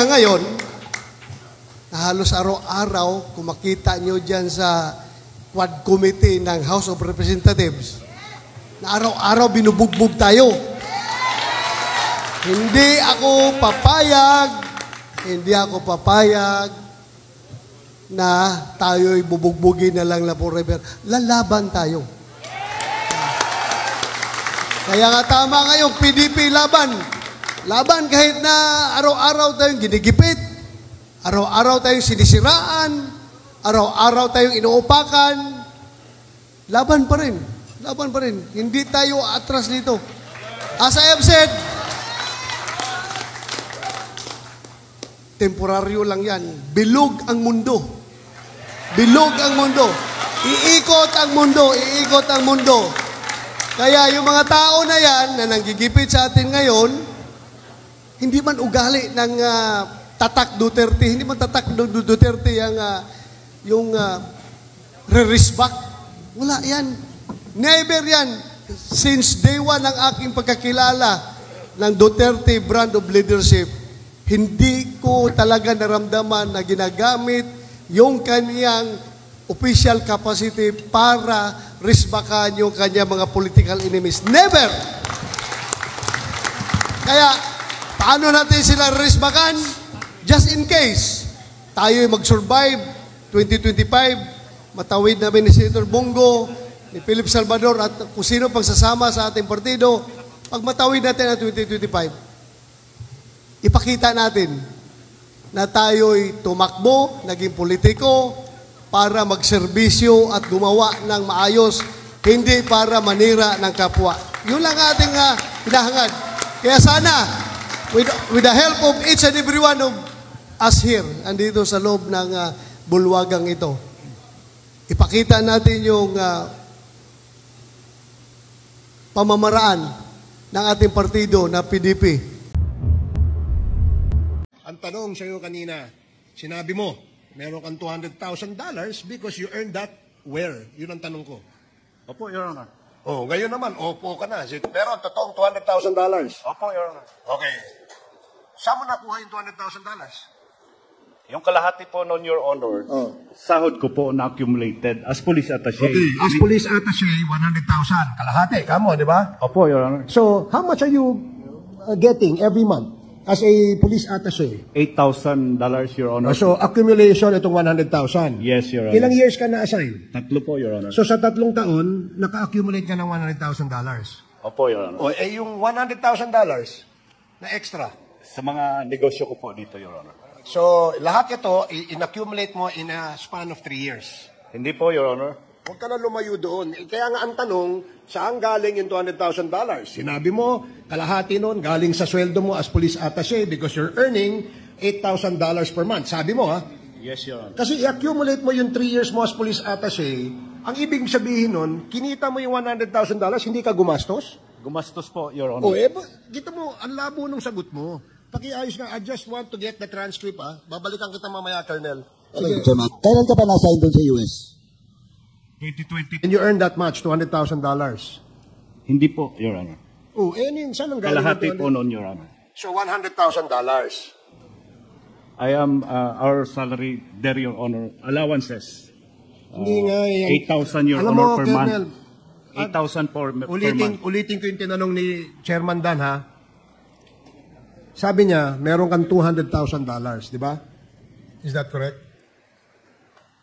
Sa ngayon, na halos araw-araw, kung makita nyo dyan sa Quad Committee ng House of Representatives, na araw-araw binubugbog tayo. Hindi ako papayag na tayo'y bubugbugin na lang na forever. Lalaban tayo. Kaya nga tama ngayon, PDP laban. Laban kahit na araw-araw tayong ginigipit, araw-araw tayong sinisiraan, araw-araw tayong inuupakan, laban pa rin. Laban pa rin. Hindi tayo atras dito. As I have said, temporaryo lang yan. Bilog ang mundo. Bilog ang mundo. Iikot ang mundo. Iikot ang mundo. Kaya yung mga tao na yan na nanggigipit sa atin ngayon, hindi man ugali ng tatak Duterte, hindi man tatak Duterte yung re-respect. Wala yan. Never yan. Since day one ng aking pagkakilala ng Duterte brand of leadership, hindi ko talaga naramdaman na ginagamit yung kaniyang official capacity para risbakan yung kanyang mga political enemies. Never! Kaya, paano natin sila risbakan? Just in case, tayo'y mag-survive 2025, matawid namin ni Senator Bongo, ni Philip Salvador, at kung sino pang sasama sa ating partido, pag matawid natin ang 2025, ipakita natin na tayo'y tumakbo, naging politiko, para magserbisyo at gumawa ng maayos, hindi para manira ng kapwa. Yun lang ating hinahangad. Kaya sana, with the help of each and every one of us here, andito sa loob ng bulwagang ito, ipakita natin yung pamamaraan ng ating partido na PDP. Ang tanong sa iyo kanina, sinabi mo, meron kang $200,000 because you earned that where? Yun ang tanong ko. Opo, Your Honor. Oh, ngayon naman, opo ka na. Meron totoong $200,000. Opo, Your Honor. Okay. Saan mo nakuha yung $200,000? Yung kalahati po noon, Your Honor, sahod ko po na-accumulated as police attaché. Okay. As police attaché, $100,000. Kalahati, kamo, di ba? Opo, Your Honor. So, how much are you getting every month as a police attaché? $8,000, Your Honor. So, accumulation itong $100,000. Yes, Your Honor. Ilang years ka na-assign? 3 po, Your Honor. So, sa 3 taon, naka-accumulate ka ng $100,000. Opo, Your Honor. O, yung $100,000 na extra. Sa mga negosyo ko po dito, Your Honor. So, lahat ito, in-accumulate mo in a span of 3 years. Hindi po, Your Honor. Huwag ka na lumayo doon. Kaya nga ang tanong, saan galing yung $200,000? Sinabi mo, kalahati noon, galing sa sweldo mo as police attaché because you're earning $8,000 per month. Sabi mo, ha? Yes, Your Honor. Kasi i-accumulate mo yung 3 years mo as police attaché, ang ibig sabihin nun, kinita mo yung $100,000, hindi ka gumastos? Gumastos po, Your Honor. O, kita mo, ang labo ng sagot mo. Pakiayos nga, I just want to get the transcript, ha? Babalikan kita mamaya, Colonel. Sige. Kailan ka pa nasa doon sa US? 2020. And you earned that much, $200,000. Hindi po, Your Honor. Oh, saan ang galing? Kalahati po noon, Your Honor. So, $100,000. I am, our salary there, Your Honor, allowances. Hindi nga yan. 8,000, Your Alam Honor, mo, per Colonel, month. 8,000 per month. Ulitin ko yung tinanong ni Chairman Dan, ha? Sabi niya, meron kang $200,000, di ba? Is that correct?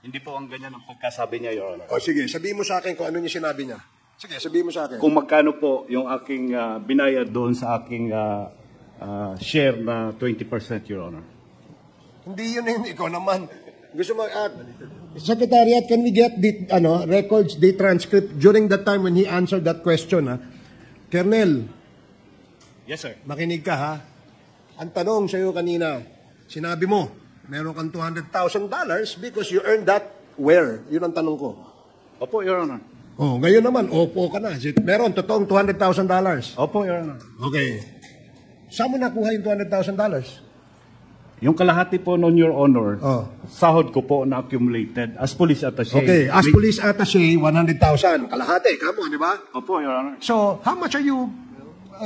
Hindi po ang ganyan ang pagkasabi niya, Your Honor. O sige, sabihin mo sa akin kung ano niya sinabi niya. Sige, sabihin mo sa akin. Kung magkano po yung aking binayad doon sa aking share na 20%, Your Honor. Hindi yun, ikaw naman. Gusto mo, Secretariat, can we get the records, the transcript during that time when he answered that question, ha? Colonel. Yes, sir. Makinig ka, ha? Ang tanong sa iyo kanina, sinabi mo, meron kang $200,000 because you earned that where? Yun ang tanong ko. Opo, Your Honor. Oh, ngayon naman, opo ka na. Meron, totoong $200,000. Opo, Your Honor. Okay. Saan mo nakuha yung $200,000? Yung kalahati po noon, Your Honor, sahod ko po na accumulated as police attaché. Okay, as police attaché, $100,000. Kalahati, kamo, di ba? Opo, Your Honor. So, how much are you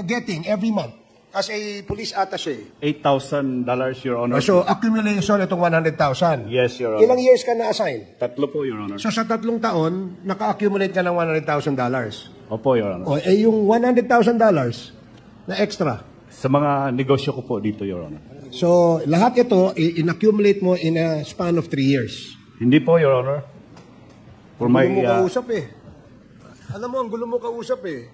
getting every month? as a police attaché. $8,000, Your Honor. So, accumulation itong 100,000. Yes, Your Ilang Honor. years ka na-assign? 3 po, Your Honor. So, sa 3 taon, naka-accumulate ka ng $100,000. Opo, Your Honor. O, yung $100,000 na extra. Sa mga negosyo ko po dito, Your Honor. So, lahat ito, in-accumulate mo in a span of 3 years. Hindi po, Your Honor. For my... Gulo mo kausap eh. Alam mo, ang gulo mo kausap eh.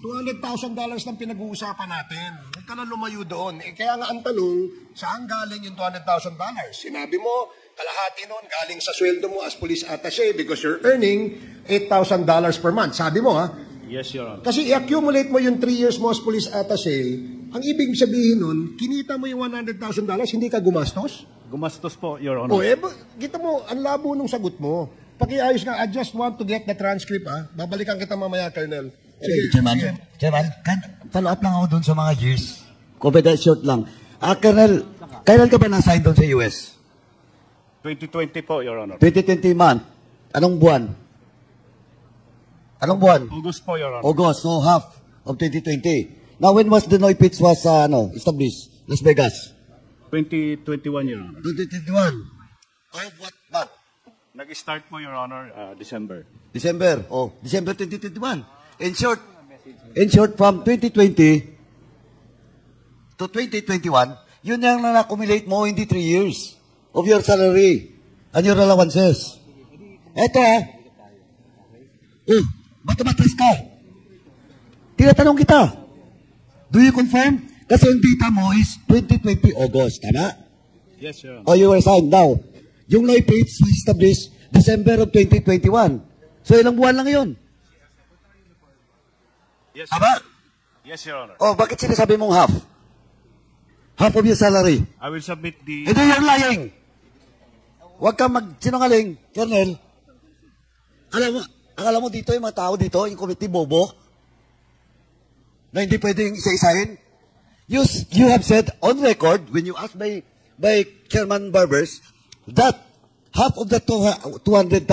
$200,000 lang pinag-uusapan natin. Huwag ka na lumayo doon. Kaya nga ang tanong, saan galing yung $200,000? Sinabi mo, kalahati nun galing sa sweldo mo as police attaché because you're earning $8,000 per month. Sabi mo ha? Yes, Your Honor. Kasi i-accumulate mo yung 3 years mo as police attaché, ang ibig sabihin nun, kinita mo yung $100,000, hindi ka gumastos? Gumastos po, Your Honor. O kita mo, ang labo nung sagot mo. Pakiayos nga, I just want to get the transcript ha. Babalikan kita mamaya, Colonel. Sige. Chairman, follow up lang ako dun sa mga years. Confidential short lang. Colonel, kailan ka ba na-assign dun sa US? 2020 po, Your Honor. 2020 month. Anong buwan? Anong buwan? August po, Your Honor. August, so half of 2020. Now, when was the Noy Pitch was established? Las Vegas? 2021, Your Honor. 2021. Of what month? Nag-start po, Your Honor, December. December. Oh, December 2021. In short, from 2020 to 2021, yun yung na-accumulate mo in the 3 years of your salary and your allowances. Eto ba't tumatras ka? Tinatanong kita. Do you confirm? Kasi yung data mo is 2020 August, tama? Yes, Your Honor. Oh, you were signed now. Yung Noy Pitch was established December of 2021. So, ilang buwan lang yun? Yes, Tama? Yes, Your Honor. Oh, bakit sinasabi mong half? Half of your salary. I will submit the... Hindi, you're lying. Huwag kang magsinungaling, Colonel. Alam mo dito, yung mga tao dito, yung committee bobo, na hindi pwedeng isa-isahin. You have said on record, when you asked by Chairman Barbers, that half of the $200,000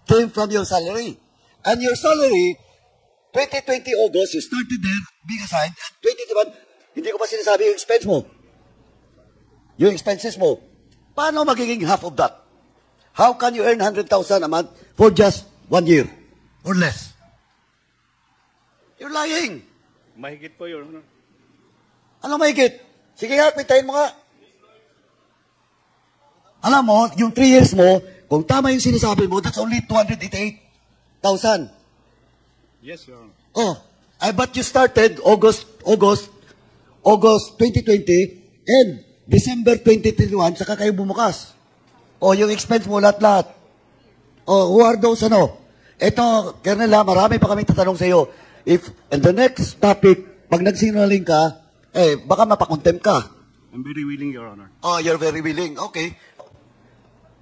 came from your salary. And your salary, 2020 August, you started there, being assigned, at 2021, hindi ko pa sinasabi yung expense mo. Yung expenses mo. Paano magiging half of that? How can you earn 100,000 a month for just 1 year? Or less? You're lying. Mahigit po, Your Honor. Ano mahigit? Sige nga, pintayin mo nga. Alam mo, yung 3 years mo, kung tama yung sinasabi mo, that's only 288,000. Yes, Your Honor. Oh, but you started August 2020 and December 2021, saka kayo bumukas. Oh, yung expense mo lahat-lahat. Oh, who are those Ito, Colonel, marami pa kaming tatanong sa iyo. If, in the next topic, pag nagsinungaling ka, baka mapakontem ka. I'm very willing, Your Honor. Oh, you're very willing. Okay.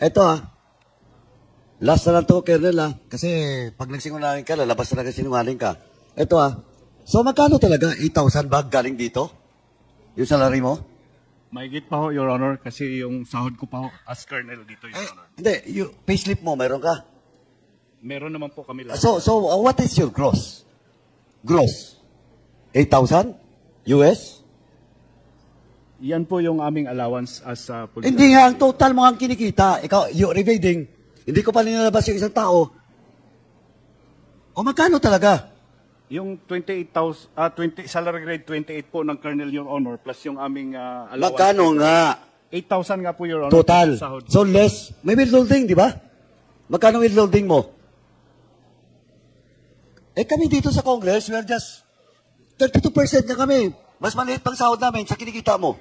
Ito last na lang to, Colonel kasi pag nagsinungaling ka, lalabas na nagsinungaling ka. Ito so magkano talaga? 8,000 ba galing dito? Yung salary mo? Mahigit pa ho, Your Honor, kasi yung sahod ko pa ho as colonel dito, Your Honor. Hindi, yung payslip mo, mayroon ka? Meron naman po kami lahat. So what is your gross? Gross? 8,000? US? Yan po yung aming allowance as police. Hindi nga, ang total mo ang kinikita. Ikaw, you're evading. Hindi ko pa nilalabas yung isang tao. O magkano talaga? Yung 28,000, salary grade 28 po ng Colonel, Your Honor, plus yung aming allowance. Magkano nga? 8,000 nga po, Your Honor. Total. Sahod. So less. May withholding, di ba? Magkano withholding mo? Kami dito sa Congress, we're just 32% na kami. Mas maliit pang sahod namin sa kinikita mo.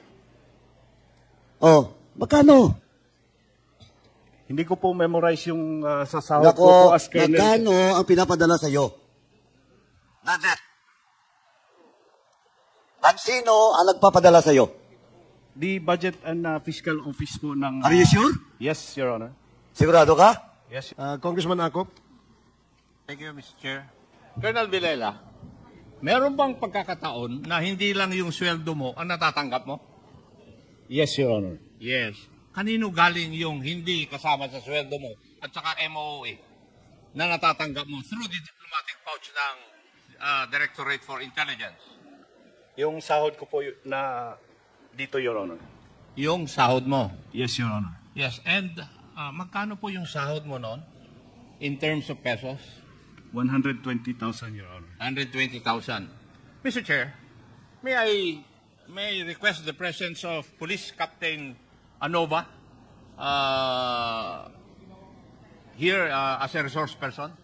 Oh, magkano? Hindi ko po memorize yung sa sahod ko po as colonel. Magkano ang pinapadala sa iyo? Nadet. Sino ang nagpapadala sa iyo? The budget and fiscal office po ng... Are you sure? Yes, Your Honor. Sigurado ka? Yes. Congressman Acop? Thank you, Mr. Chair. Colonel Villela, meron bang pagkakataon na hindi lang yung sweldo mo ang natatanggap mo? Yes, Your Honor. Yes. Kanino galing yung hindi kasama sa sweldo mo at saka MOE na natatanggap mo through the diplomatic pouch ng Directorate for Intelligence? Yung sahod ko po na dito, Your Honor. Yung sahod mo. Yes, Your Honor. Yes, and magkano po yung sahod mo noon in terms of pesos? 120,000, Your Honor. 120,000. Mr. Chair, may I request the presence of Police Captain Anova here as a resource person?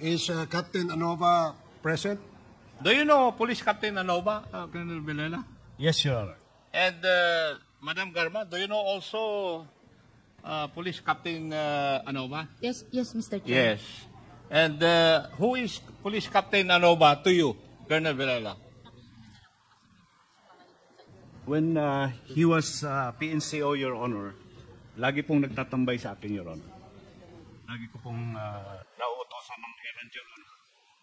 Is Captain Anova present? Do you know Police Captain Anova, Colonel Villela? Yes, Your Honor. And Madam Garma, do you know also Police Captain Anova? Yes, Mr. Chair. Yes. And who is Police Captain Anova to you, Colonel Villela? When he was PNCO, Your Honor, lagi pong nagtatambay sa akin, Your Honor. Lagi ko pong nauutosan ng errand, Your Honor.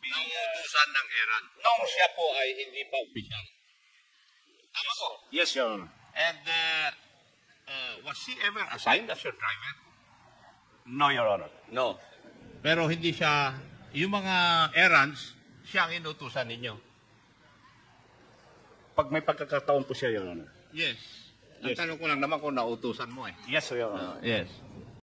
Nauutusan ng errand. Nung siya po ay hindi pa opisyal. Tama po. Yes, Your Honor. And was he ever assigned as your driver? No, Your Honor. No. Pero hindi siya, yung mga errands, siya ang inutusan ninyo. Pag may pagkakataon po siya, Your Honor. Yes. Ang Yes. tanong ko lang naman kung nautusan mo eh. Yes, Your Honor. Yes.